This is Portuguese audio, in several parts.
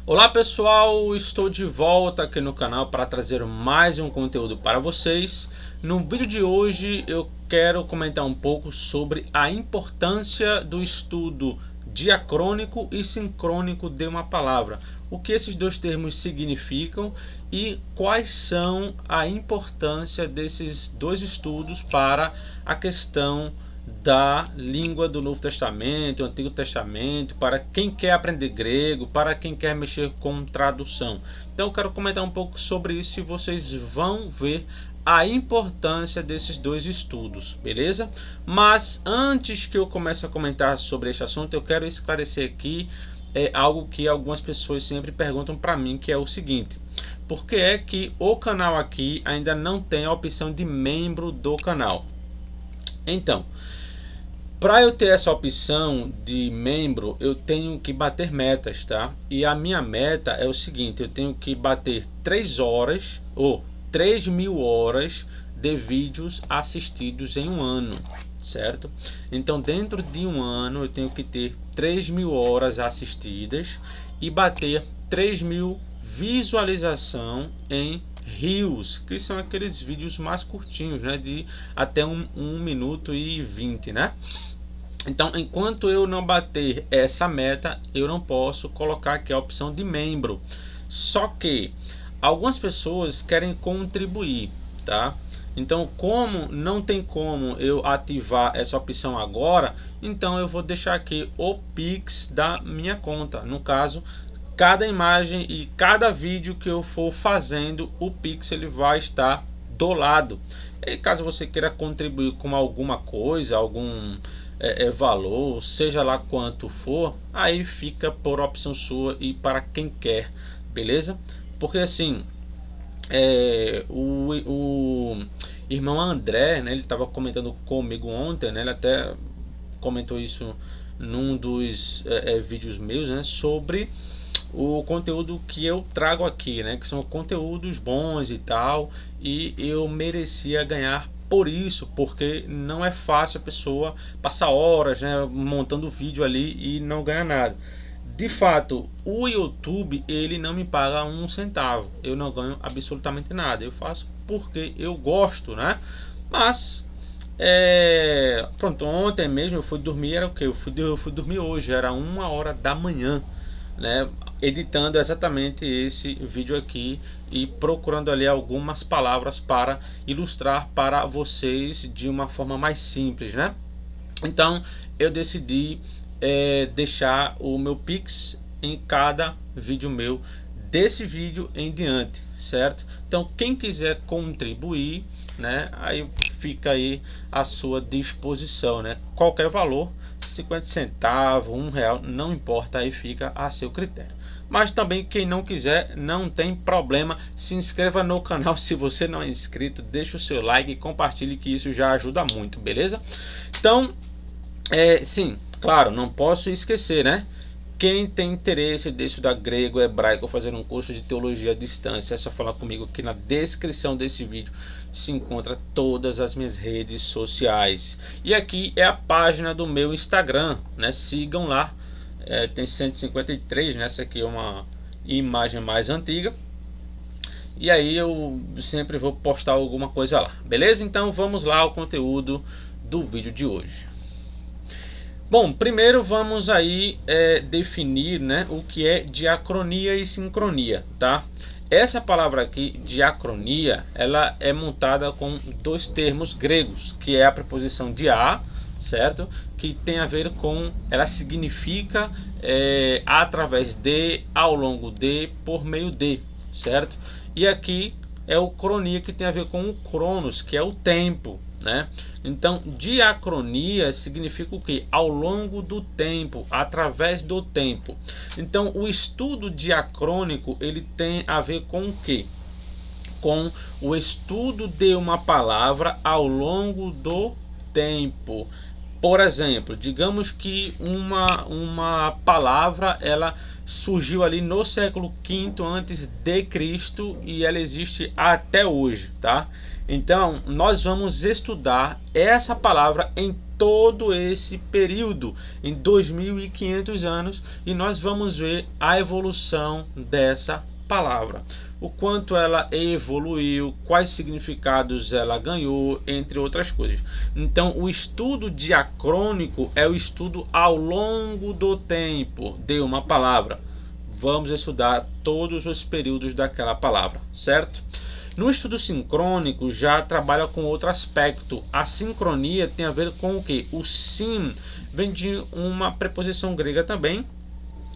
Olá pessoal, estou de volta aqui no canal para trazer mais um conteúdo para vocês. No vídeo de hoje eu quero comentar um pouco sobre a importância do estudo diacrônico e sincrônico de uma palavra. O que esses dois termos significam e quais são a importância desses dois estudos para a questão da língua do Novo Testamento, Antigo Testamento, para quem quer aprender grego, para quem quer mexer com tradução. Então eu quero comentar um pouco sobre isso e vocês vão ver a importância desses dois estudos, beleza? Mas antes que eu comece a comentar sobre este assunto, eu quero esclarecer aqui algo que algumas pessoas sempre perguntam para mim, que é o seguinte: por que é que o canal aqui ainda não tem a opção de membro do canal? Então, para eu ter essa opção de membro, eu tenho que bater metas, tá? E a minha meta é o seguinte: eu tenho que bater 3 horas ou 3.000 horas de vídeos assistidos em um ano, certo? Então, dentro de um ano, eu tenho que ter 3.000 horas assistidas e bater 3.000 visualização em Reels, que são aqueles vídeos mais curtinhos, né, de até 1 minuto e 20, né? Então, enquanto eu não bater essa meta, eu não posso colocar aqui a opção de membro. Só que algumas pessoas querem contribuir, tá? Então, como não tem como eu ativar essa opção agora, então eu vou deixar aqui o Pix da minha conta. No caso, cada imagem e cada vídeo que eu for fazendo, o Pix ele vai estar do lado. E caso você queira contribuir com alguma coisa, algum valor, seja lá quanto for, aí fica por opção sua e para quem quer, beleza? Porque assim, o irmão André, né, ele estava comentando comigo ontem, né, ele até comentou isso num dos vídeos meus, né, sobre o conteúdo que eu trago aqui, né, que são conteúdos bons e tal, e eu merecia ganhar por isso, porque não é fácil a pessoa passar horas, né, montando vídeo ali e não ganhar nada. De fato, o YouTube ele não me paga um centavo, eu não ganho absolutamente nada, eu faço porque eu gosto, né? Mas pronto, ontem mesmo eu fui dormir, era o que? Eu fui dormir hoje, era 1 hora da manhã, né, editando exatamente esse vídeo aqui e procurando ali algumas palavras para ilustrar para vocês de uma forma mais simples, né? Então eu decidi deixar o meu Pix em cada vídeo meu desse vídeo em diante, certo? Então quem quiser contribuir, né, aí fica aí à sua disposição, né? Qualquer valor, 50 centavos, R$ 1, não importa, aí fica a seu critério. Mas também quem não quiser, não tem problema, se inscreva no canal se você não é inscrito, deixa o seu like e compartilhe, que isso já ajuda muito, beleza? Então, sim, claro, não posso esquecer, né? Quem tem interesse de estudar grego, hebraico ou fazer um curso de teologia à distância, é só falar comigo. Aqui na descrição desse vídeo se encontra todas as minhas redes sociais. E aqui é a página do meu Instagram, né? Sigam lá. Tem 153, né? Essa aqui é uma imagem mais antiga. E aí eu sempre vou postar alguma coisa lá, beleza? Então vamos lá ao conteúdo do vídeo de hoje. Bom, primeiro vamos aí definir, né, o que é diacronia e sincronia, tá? Essa palavra aqui, diacronia, ela é montada com dois termos gregos, que é a preposição dia, certo? Que tem a ver com, ela significa através de, ao longo de, por meio de, certo? E aqui é o cronia, que tem a ver com o cronos, que é o tempo, né? Então, diacronia significa o que? Ao longo do tempo, através do tempo. Então, o estudo diacrônico ele tem a ver com o que? Com o estudo de uma palavra ao longo do tempo. Por exemplo, digamos que uma palavra ela surgiu ali no século V antes de Cristo e ela existe até hoje, tá? Então, nós vamos estudar essa palavra em todo esse período, em 2500 anos, e nós vamos ver a evolução dessa palavra, o quanto ela evoluiu, quais significados ela ganhou, entre outras coisas. Então, o estudo diacrônico é o estudo ao longo do tempo de uma palavra. Vamos estudar todos os períodos daquela palavra, certo? No estudo sincrônico já trabalha com outro aspecto. A sincronia tem a ver com o que? O sim vem de uma preposição grega também,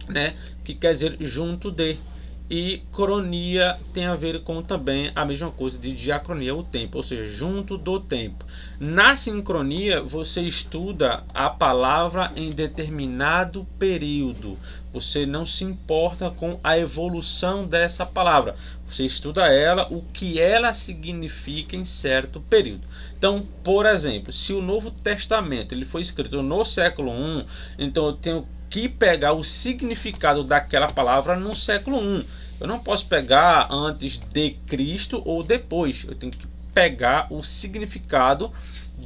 né, que quer dizer junto de. E cronia tem a ver com também a mesma coisa de diacronia, o tempo, ou seja, junto do tempo. Na sincronia, você estuda a palavra em determinado período. Você não se importa com a evolução dessa palavra. Você estuda ela, o que ela significa em certo período. Então, por exemplo, se o Novo Testamento ele foi escrito no século I, então eu tenho que pegar o significado daquela palavra no século I. Eu não posso pegar antes de Cristo ou depois. Eu tenho que pegar o significado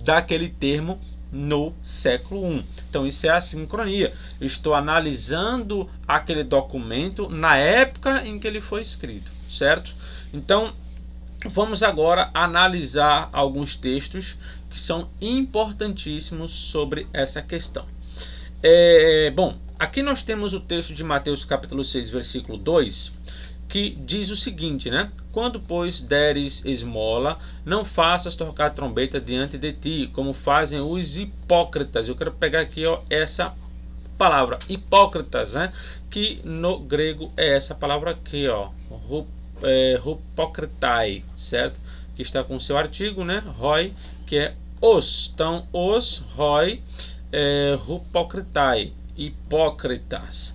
daquele termo no século I. Então isso é a sincronia. Eu estou analisando aquele documento na época em que ele foi escrito, certo? Então vamos agora analisar alguns textos que são importantíssimos sobre essa questão. Bom, aqui nós temos o texto de Mateus capítulo 6, versículo 2, que diz o seguinte, né? Quando, pois, deres esmola, não faças tocar trombeta diante de ti, como fazem os hipócritas. Eu quero pegar aqui, ó, essa palavra, hipócritas, né? Que no grego é essa palavra aqui, ó, hupokritai, certo? Que está com o seu artigo, né? Roi, que é os. Então, os, roi, hupokritai, hipócritas.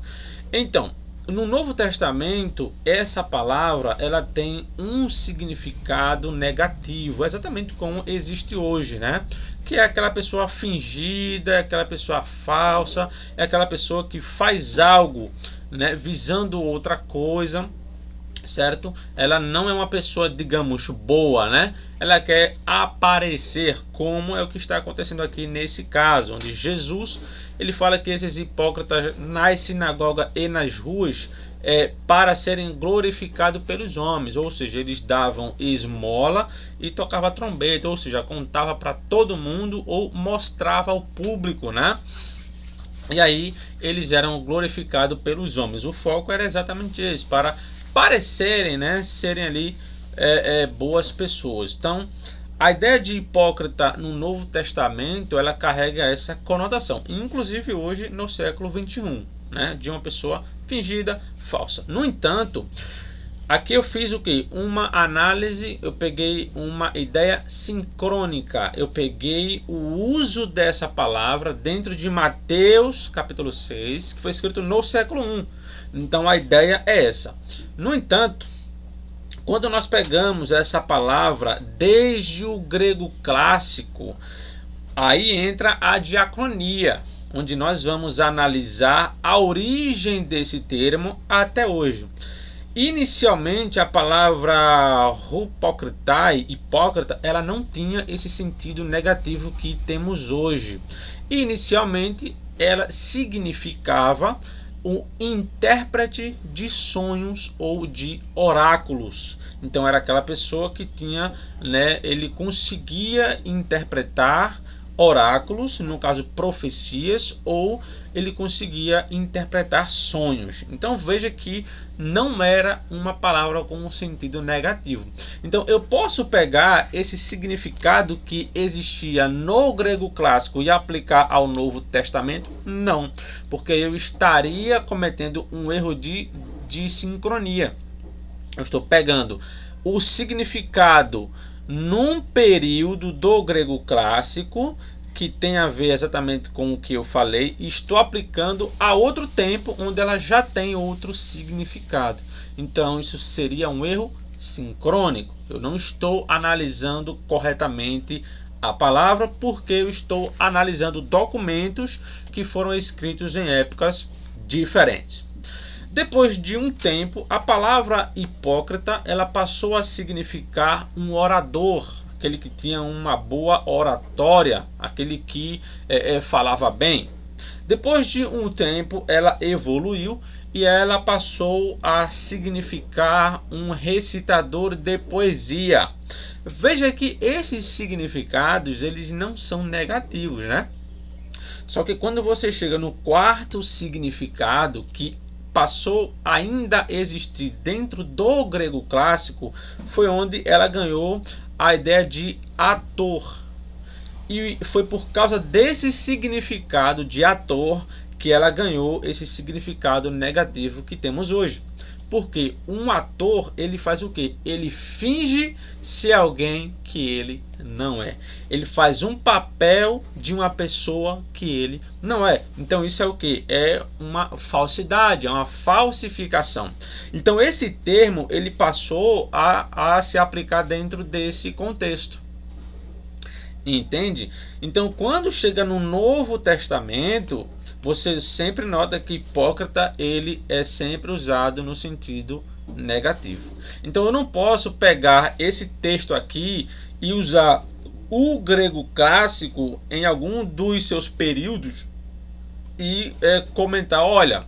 Então, no Novo Testamento, essa palavra ela tem um significado negativo, exatamente como existe hoje, né? Que é aquela pessoa fingida, aquela pessoa falsa, é aquela pessoa que faz algo, né, visando outra coisa, certo? Ela não é uma pessoa, digamos, boa, né? Ela quer aparecer, como é o que está acontecendo aqui nesse caso, onde Jesus ele fala que esses hipócritas nas sinagogas e nas ruas para serem glorificados pelos homens, ou seja, eles davam esmola e tocava trombeta, ou seja, contava para todo mundo ou mostrava ao público, né? E aí eles eram glorificados pelos homens. O foco era exatamente esse, para parecerem, né, serem ali boas pessoas. Então, a ideia de hipócrita no Novo Testamento, ela carrega essa conotação, inclusive hoje no século 21, né, de uma pessoa fingida, falsa. No entanto, aqui eu fiz o que? Uma análise, eu peguei uma ideia sincrônica, eu peguei o uso dessa palavra dentro de Mateus capítulo 6, que foi escrito no século I. Então a ideia é essa. No entanto, quando nós pegamos essa palavra desde o grego clássico, aí entra a diacronia, onde nós vamos analisar a origem desse termo até hoje. Inicialmente, a palavra hupokritai, hipócrita, ela não tinha esse sentido negativo que temos hoje. Inicialmente, ela significava o intérprete de sonhos ou de oráculos. Então era aquela pessoa que tinha, né, ele conseguia interpretar oráculos, no caso profecias, ou ele conseguia interpretar sonhos. Então veja que não era uma palavra com um sentido negativo. Então eu posso pegar esse significado que existia no grego clássico e aplicar ao Novo Testamento? Não, porque eu estaria cometendo um erro de sincronia. Eu estou pegando o significado num período do grego clássico que tem a ver exatamente com o que eu falei e estou aplicando a outro tempo onde ela já tem outro significado. Então isso seria um erro sincrônico. Eu não estou analisando corretamente a palavra porque eu estou analisando documentos que foram escritos em épocas diferentes. Depois de um tempo, a palavra hipócrita ela passou a significar um orador, aquele que tinha uma boa oratória, aquele que falava bem. Depois de um tempo, ela evoluiu e ela passou a significar um recitador de poesia. Veja que esses significados, eles não são negativos, né? Só que quando você chega no quarto significado, que passou ainda a existir dentro do grego clássico, foi onde ela ganhou a ideia de ator. E foi por causa desse significado de ator que ela ganhou esse significado negativo que temos hoje. Porque um ator, ele faz o quê? Ele finge ser alguém que ele não é. Ele faz um papel de uma pessoa que ele não é. Então isso é o quê? É uma falsidade, é uma falsificação. Então esse termo, ele passou a se aplicar dentro desse contexto. Entende? Então, quando chega no Novo Testamento, você sempre nota que Hipócrita ele é sempre usado no sentido negativo. Então, eu não posso pegar esse texto aqui e usar o grego clássico em algum dos seus períodos e comentar, olha,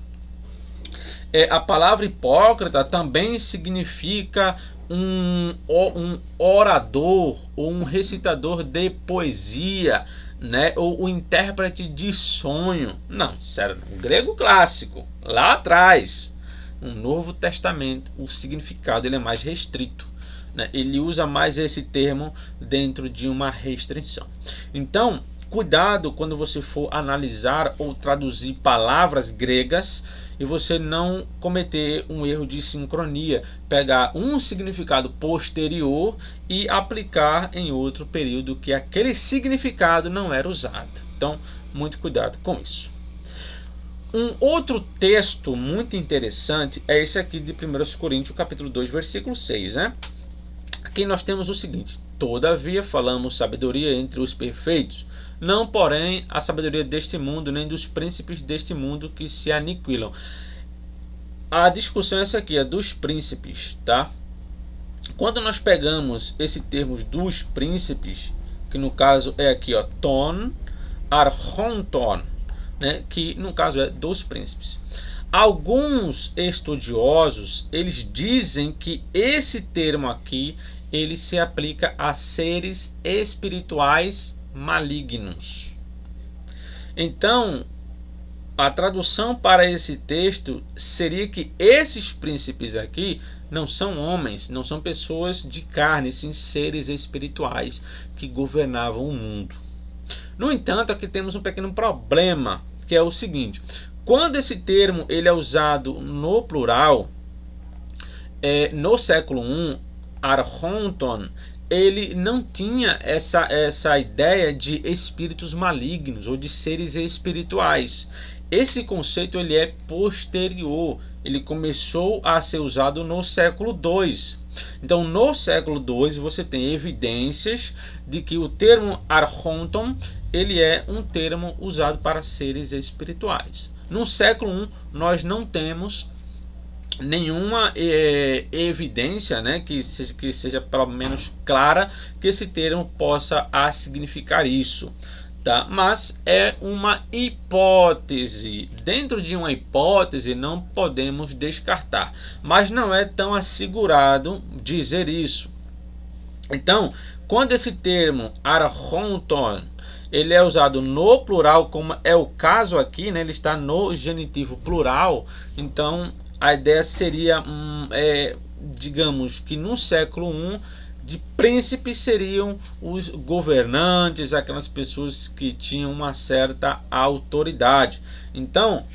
a palavra hipócrita também significa um orador ou um recitador de poesia, né? Ou o intérprete de sonho. Não, sério, no grego clássico, lá atrás, no Novo Testamento, o significado ele é mais restrito, né? Ele usa mais esse termo dentro de uma restrição. Então, cuidado quando você for analisar ou traduzir palavras gregas e você não cometer um erro de sincronia, pegar um significado posterior e aplicar em outro período que aquele significado não era usado. Então, muito cuidado com isso. Um outro texto muito interessante é esse aqui de 1 Coríntios, capítulo 2, versículo 6, né? Aqui nós temos o seguinte: todavia falamos sabedoria entre os perfeitos, não porém a sabedoria deste mundo, nem dos príncipes deste mundo que se aniquilam. A discussão é essa aqui, é dos príncipes, tá? Quando nós pegamos esse termo dos príncipes, que no caso é aqui, ó, ton, archonton, né, que no caso é dos príncipes. Alguns estudiosos, eles dizem que esse termo aqui, ele se aplica a seres espirituais malignos. Então, a tradução para esse texto seria que esses príncipes aqui não são homens, não são pessoas de carne, sim seres espirituais que governavam o mundo. No entanto, aqui temos um pequeno problema, que é o seguinte: quando esse termo ele é usado no plural, no século I, archonton, ele não tinha essa ideia de espíritos malignos ou de seres espirituais. Esse conceito ele é posterior, ele começou a ser usado no século II. Então, no século II, você tem evidências de que o termo archonton ele é um termo usado para seres espirituais. No século I, nós não temos nenhuma evidência, né, que seja pelo menos clara que esse termo possa significar isso, tá? Mas é uma hipótese. Dentro de uma hipótese não podemos descartar, mas não é tão assegurado dizer isso. Então, quando esse termo archonton ele é usado no plural, como é o caso aqui, né, ele está no genitivo plural, então a ideia seria, digamos que no século I, de príncipes seriam os governantes, aquelas pessoas que tinham uma certa autoridade. Então,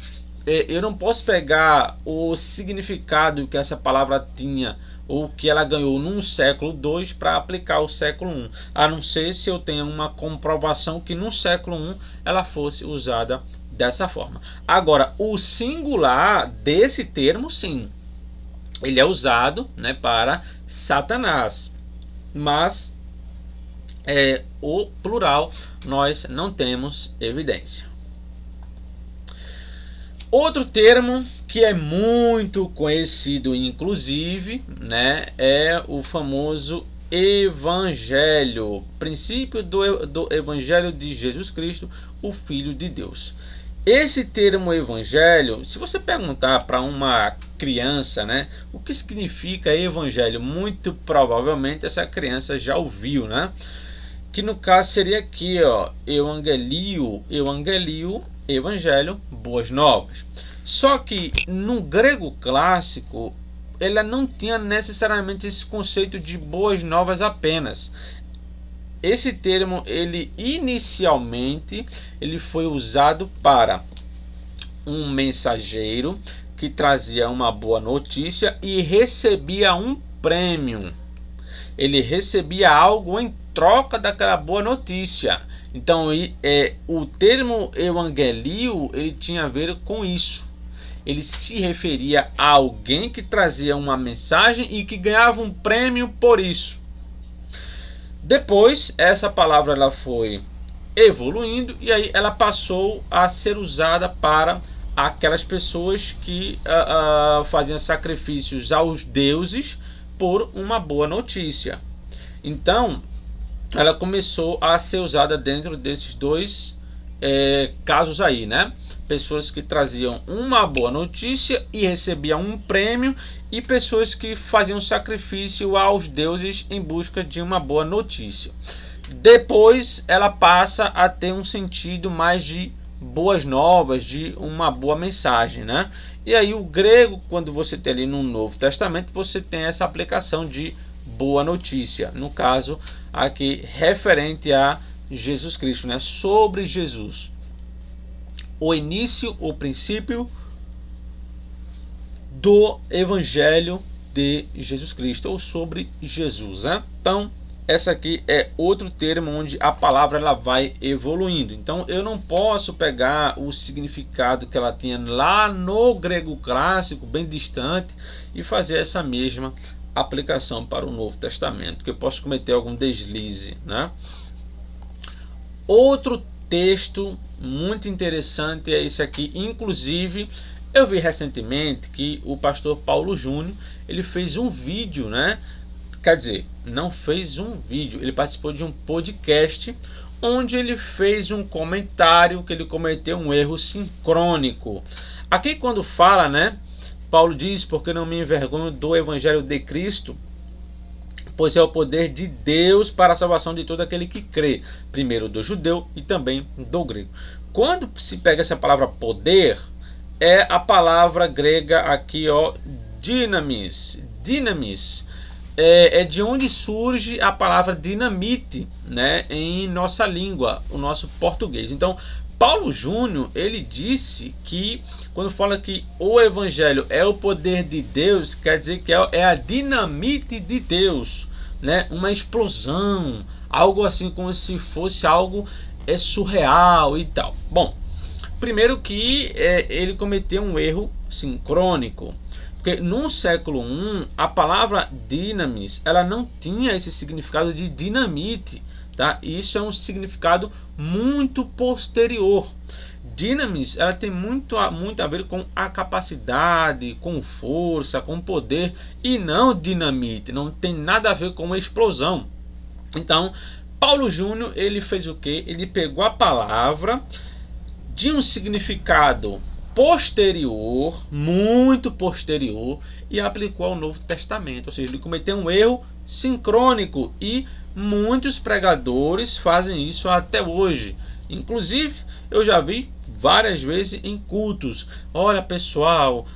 eu não posso pegar o significado que essa palavra tinha ou que ela ganhou num século II para aplicar ao século I, a não ser se eu tenha uma comprovação que no século I ela fosse usada dessa forma. Agora, o singular desse termo, sim, ele é usado, né, para Satanás, mas o plural nós não temos evidência. Outro termo que é muito conhecido, inclusive, né, é o famoso evangelho, princípio do evangelho de Jesus Cristo, o Filho de Deus. Esse termo evangelho, se você perguntar para uma criança, né, o que significa evangelho, muito provavelmente essa criança já ouviu, né? Que no caso seria aqui, ó, evangelio, evangelho, boas novas. Só que no grego clássico, ela não tinha necessariamente esse conceito de boas novas apenas. Esse termo, ele inicialmente ele foi usado para um mensageiro que trazia uma boa notícia e recebia um prêmio. Ele recebia algo em troca daquela boa notícia. Então, o termo evangelio, ele tinha a ver com isso. Ele se referia a alguém que trazia uma mensagem e que ganhava um prêmio por isso. Depois, essa palavra ela foi evoluindo e aí ela passou a ser usada para aquelas pessoas que faziam sacrifícios aos deuses por uma boa notícia. Então, ela começou a ser usada dentro desses dois casos aí, né? Pessoas que traziam uma boa notícia e recebiam um prêmio, e pessoas que faziam sacrifício aos deuses em busca de uma boa notícia. Depois ela passa a ter um sentido mais de boas novas, de uma boa mensagem, né? E aí o grego, quando você tem ali no Novo Testamento, você tem essa aplicação de boa notícia, no caso aqui referente a Jesus Cristo, né? Sobre Jesus. O início, o princípio do Evangelho de Jesus Cristo, ou sobre Jesus, né? Então, essa aqui é outro termo onde a palavra ela vai evoluindo. Então, eu não posso pegar o significado que ela tinha lá no grego clássico, bem distante, e fazer essa mesma aplicação para o Novo Testamento, porque eu posso cometer algum deslize, né? Outro texto muito interessante é esse aqui. Inclusive, eu vi recentemente que o pastor Paulo Júnior ele fez um vídeo, né? Quer dizer, não fez um vídeo, ele participou de um podcast onde ele fez um comentário que ele cometeu um erro sincrônico. Aqui quando fala, né? Paulo diz: porque não me envergonho do evangelho de Cristo, pois é o poder de Deus para a salvação de todo aquele que crê, primeiro do judeu e também do grego. Quando se pega essa palavra poder, é a palavra grega aqui, ó, dinamis. Dinamis é de onde surge a palavra dinamite, né, em nossa língua, o nosso português. Então, Paulo Júnior, ele disse que quando fala que o evangelho é o poder de Deus, quer dizer que é a dinamite de Deus, né? Uma explosão, algo assim como se fosse algo surreal e tal. Bom, primeiro que ele cometeu um erro sincrônico, porque no século I a palavra dinamis ela não tinha esse significado de dinamite, tá? Isso é um significado muito posterior. Dinamis ela tem muito a ver com a capacidade, com força, com poder, e não dinamite, não tem nada a ver com explosão. Então, Paulo Júnior ele fez o que? Ele pegou a palavra de um significado posterior, muito posterior, e aplicou ao Novo Testamento. Ou seja, ele cometeu um erro sincrônico, e muitos pregadores fazem isso até hoje. Inclusive, eu já vi várias vezes em cultos: olha pessoal,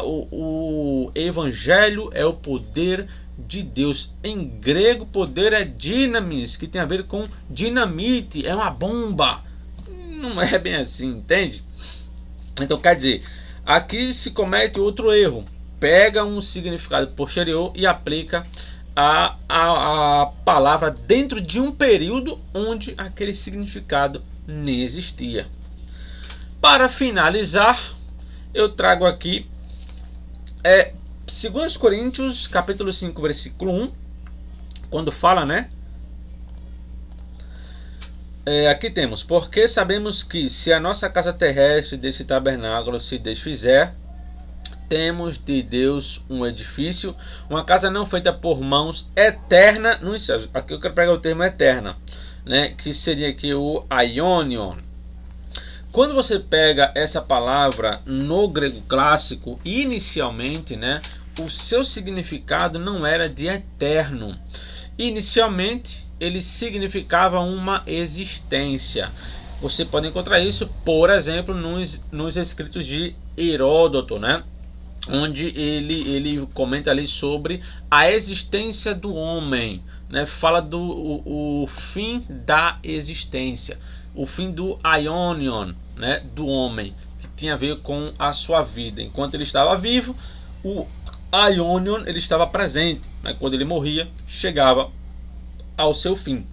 o evangelho é o poder de Deus. Em grego, poder é dinamis, que tem a ver com dinamite, é uma bomba. Não é bem assim, entende? Então, quer dizer, aqui se comete outro erro: pega um significado posterior e aplica a palavra dentro de um período onde aquele significado nem existia. Para finalizar, eu trago aqui 2 Coríntios capítulo 5 versículo 1, quando fala, né? Aqui temos: porque sabemos que se a nossa casa terrestre desse tabernáculo se desfizer, temos de Deus um edifício, uma casa não feita por mãos, eterna nos céus. Aqui eu quero pegar o termo eterna, né, que seria aqui o aionion. Quando você pega essa palavra no grego clássico, inicialmente, né, o seu significado não era de eterno. Inicialmente, ele significava uma existência. Você pode encontrar isso, por exemplo, nos escritos de Heródoto, né? Onde ele comenta ali sobre a existência do homem, né? Fala do o fim da existência, o fim do aionion, né? Do homem, que tinha a ver com a sua vida. Enquanto ele estava vivo, o aionion ele estava presente, né? Quando ele morria, chegava ao seu fim.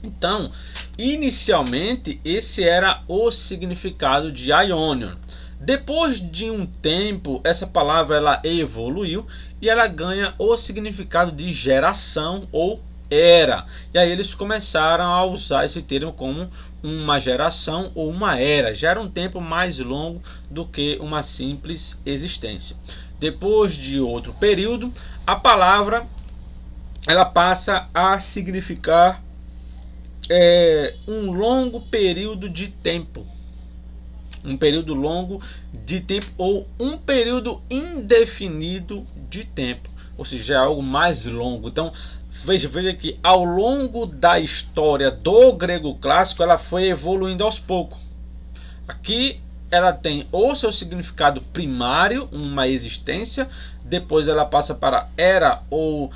Então, inicialmente, esse era o significado de aionion. Depois de um tempo, essa palavra ela evoluiu e ela ganha o significado de geração ou era. E aí eles começaram a usar esse termo como uma geração ou uma era. Já era um tempo mais longo do que uma simples existência. Depois de outro período, a palavra ela passa a significar um longo período de tempo. Um período longo de tempo ou um período indefinido de tempo. Ou seja, é algo mais longo. Então, veja que ao longo da história do grego clássico, ela foi evoluindo aos poucos. Aqui ela tem o seu significado primário, uma existência. Depois ela passa para era ou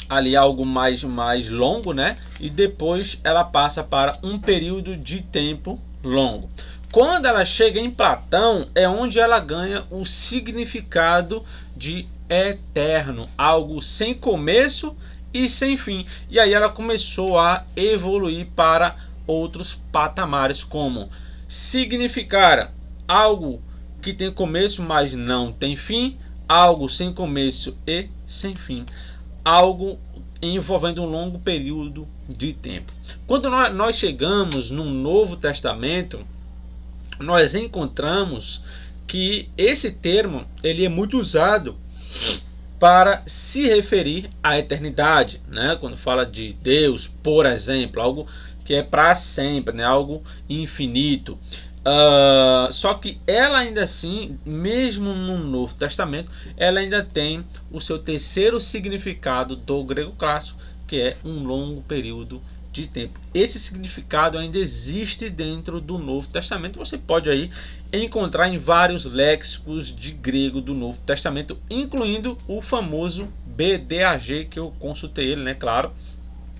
ali algo mais longo, né? E depois ela passa para um período de tempo longo. Quando ela chega em Platão, é onde ela ganha o significado de eterno, algo sem começo e sem fim. E aí ela começou a evoluir para outros patamares, como significar algo que tem começo, mas não tem fim, algo sem começo e sem fim, algo envolvendo um longo período de tempo. Quando nós chegamos no Novo Testamento, nós encontramos que esse termo ele é muito usado para se referir à eternidade, né? Quando fala de Deus, por exemplo, algo que é para sempre, né? Algo infinito. Só que ela ainda assim, mesmo no Novo Testamento, ela ainda tem o seu terceiro significado do grego clássico, que é um longo período de tempo. Esse significado ainda existe dentro do Novo Testamento. Você pode aí encontrar em vários léxicos de grego do Novo Testamento, incluindo o famoso BDAG, que eu consultei ele, né? Claro,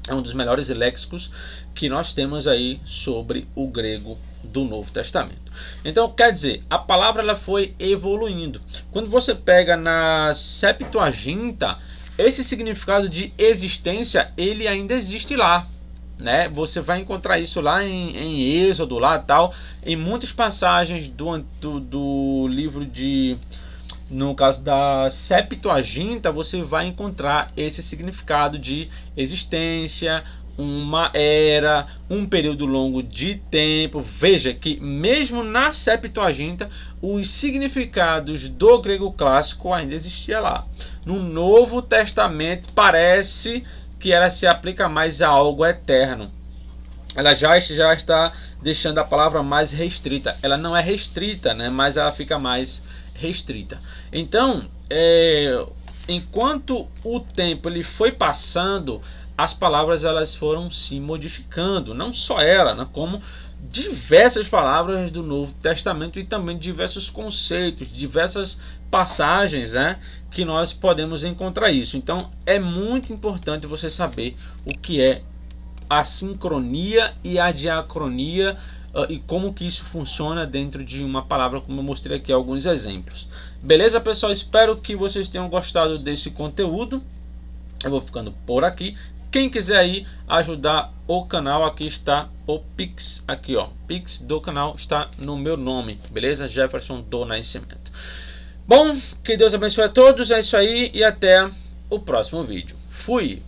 é um dos melhores léxicos que nós temos aí sobre o grego do Novo Testamento. Então, quer dizer, a palavra ela foi evoluindo. Quando você pega na Septuaginta, esse significado de existência, ele ainda existe lá, né? Você vai encontrar isso lá em Êxodo, lá tal, em muitas passagens do livro de... No caso da Septuaginta, você vai encontrar esse significado de existência, uma era, um período longo de tempo. Veja que mesmo na Septuaginta, os significados do grego clássico ainda existia lá. No Novo Testamento parece que ela se aplica mais a algo eterno. Ela já está deixando a palavra mais restrita. Ela não é restrita, né? Mas ela fica mais restrita. Então, enquanto o tempo ele foi passando, as palavras elas foram se modificando. Não só ela, né? Como diversas palavras do Novo Testamento e também diversos conceitos, diversas passagens, né? Que nós podemos encontrar isso. Então, é muito importante você saber o que é a sincronia e a diacronia e como que isso funciona dentro de uma palavra, como eu mostrei aqui alguns exemplos. Beleza, pessoal? Espero que vocês tenham gostado desse conteúdo. Eu vou ficando por aqui. Quem quiser aí ajudar o canal, aqui está o Pix, aqui ó, Pix do canal está no meu nome, beleza? Jefferson do Nascimento. Bom, que Deus abençoe a todos, é isso aí e até o próximo vídeo. Fui!